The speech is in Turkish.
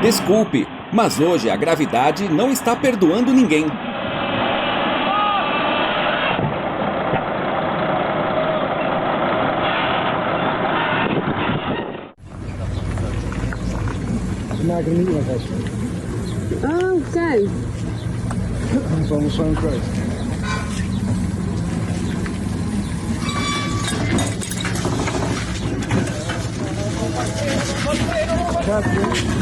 Desculpe, mas hoje a gravidade não está perdoando ninguém. Not gonna eat like that shit. Oh, good. It's almost so crazy. That's good.